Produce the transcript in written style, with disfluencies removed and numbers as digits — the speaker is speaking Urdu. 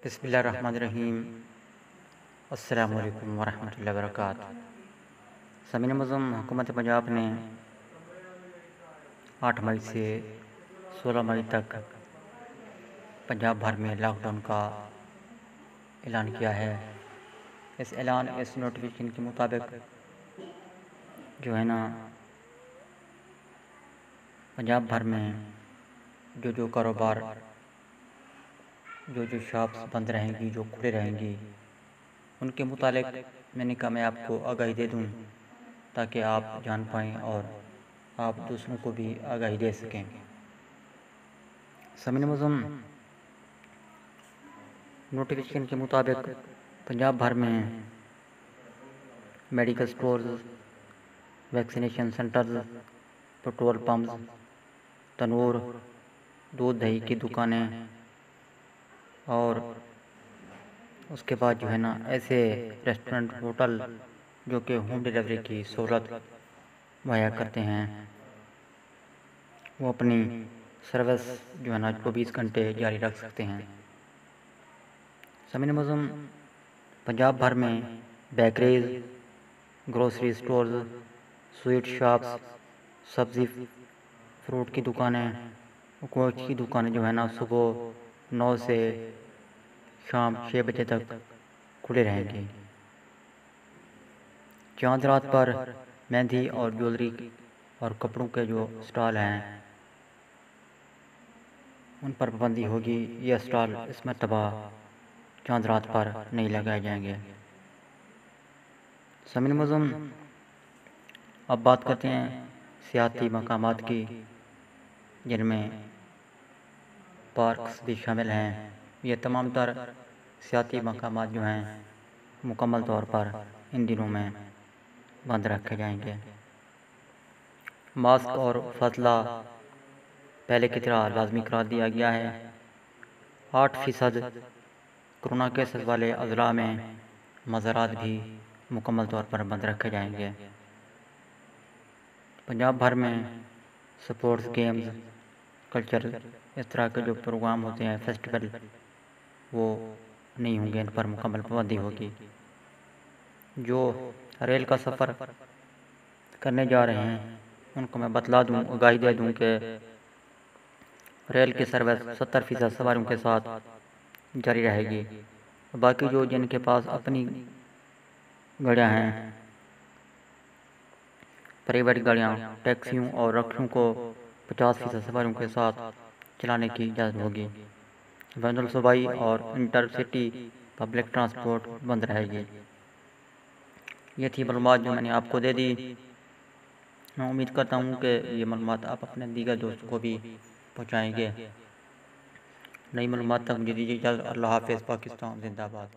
بسم اللہ الرحمن الرحیم۔ السلام علیکم ورحمۃ اللہ وبرکاتہ۔ سامعین معظم، حکومت پنجاب نے 8 مئی سے 16 مئی تک پنجاب بھر میں لاک ڈاؤن کا اعلان کیا ہے۔ اس نوٹیفیکیشن کے مطابق جو ہے نا پنجاب بھر میں جو کاروبار جو شاپس بند رہیں گی، جو کھلے رہیں گی، ان کے متعلق میں نے کہا میں آپ کو آگاہی دے دوں تاکہ آپ جان پائیں اور آپ دوسروں کو بھی آگاہی دے سکیں۔ سامعین معظم، نوٹیفیکیشن کے مطابق پنجاب بھر میں medical stores, vaccination centres, petrol pumps, تنور، دودھ دہی کی دکانیں اور اس کے بعد جو ہے نا ایسے ریسٹورنٹ، ہوٹل جو کہ ہوم ڈیلیوری کی سہولت مہیا کرتے ہیں، وہ اپنی سروس جو ہے نا 24 گھنٹے جاری رکھ سکتے ہیں۔ سامعین معظم، پنجاب بھر میں bakeries, grocery stores, sweet shops, سبزی فروٹ کی دکانیں، گوشت کی دکانیں جو ہے نا صبح 9 سے شام 6 بجے تک کھلے رہیں گے۔ چاند رات پر مہندی اور جویلری اور کپڑوں کے جو اسٹال ہیں ان پر پابندی ہوگی۔ یہ اسٹال اس مرتبہ چاند رات پر نہیں لگائے جائیں گے۔ سامعین معظم، اب بات کرتے ہیں سیاحتی مقامات کی، جن میں پارکس بھی شامل ہیں۔ یہ تمام تر سیاحتی مقامات جو ہیں مکمل طور پر ان دنوں میں بند رکھے جائیں گے۔ ماسک اور فاصلہ پہلے کی طرح لازمی قرار دیا گیا ہے۔ 8% کورونا کیسز والے اضلاع میں مزارات بھی مکمل طور پر بند رکھے جائیں گے۔ پنجاب بھر میں سپورٹس، گیمز، کلچر، اس طرح کے جو پروگرام ہوتے ہیں، فیسٹیول، وہ نہیں ہوں گے، ان پر مکمل پابندی ہوگی۔ جو ریل کا سفر کرنے جا رہے ہیں ان کو میں بتلا دوں، آگاہی دے دوں کہ ریل کی سروس 70% سواریوں کے ساتھ جاری رہے گی۔ باقی جو جن کے پاس اپنی گاڑیاں ہیں، پرائیویٹ گاڑیاں، ٹیکسیوں اور رکشوں کو 50% سواریوں کے ساتھ چلانے کی اجازت ہوگی۔ بین الصوبائی اور انٹر سٹی پبلک ٹرانسپورٹ بند رہے گی۔ یہ تھی معلومات جو میں نے آپ کو دے دی۔ میں امید کرتا ہوں کہ یہ معلومات آپ اپنے دیگر دوستوں کو بھی پہنچائیں گے۔ نئی معلومات تک مجھے دیجیے اجازت۔ اللہ حافظ۔ پاکستان زندہ باد۔